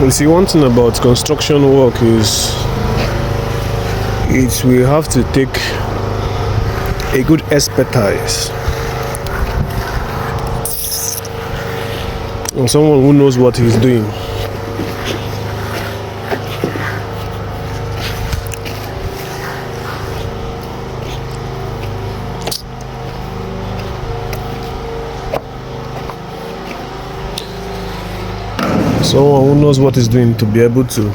You see, one thing about construction work is it will have to take a good expertise and someone who knows what he's doing. Someone who knows what he's doing to be able to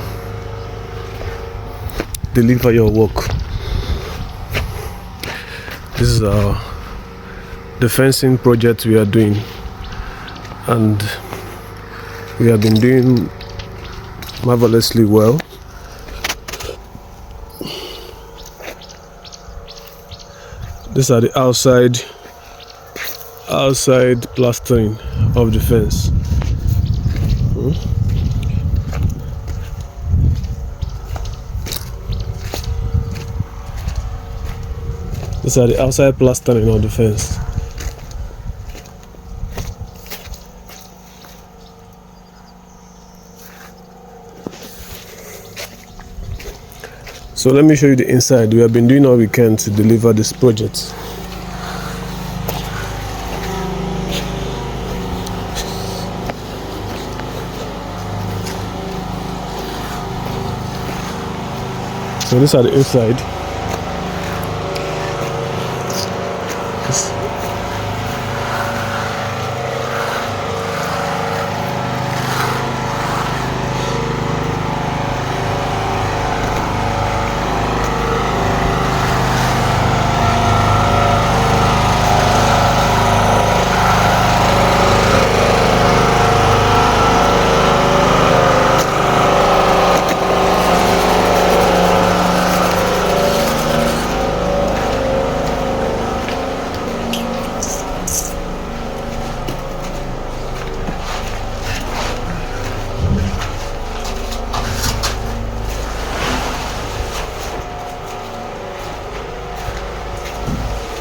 deliver your work. This is the fencing project we are doing, and we have been doing marvelously well. These are the outside plastering of the fence. These are the outside plastering of the fence. So let me show you the inside. We have been doing all we can to deliver this project. So these are the inside.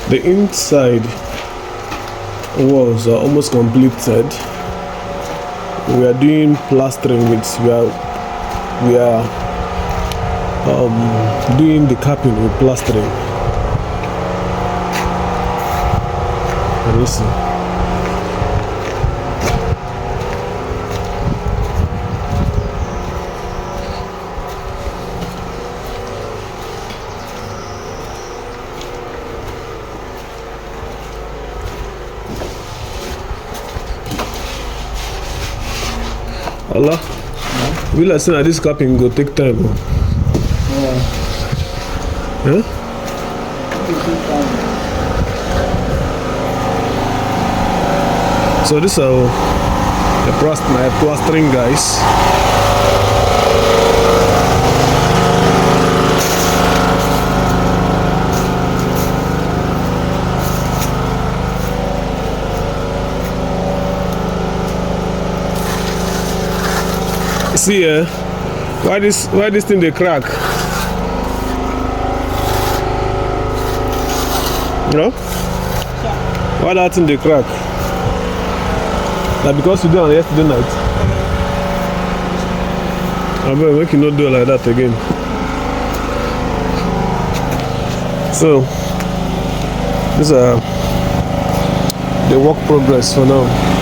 The inside walls are almost completed. We are doing plastering with we are doing the capping with plastering. Can you see? Allah, we like saying that this capping go take time. Huh? So this are my plastering guys. See why this thing they crack? You know? Why that thing they crack? Like because you did on yesterday night. I better make you not do it like that again. So these are the work progress for now.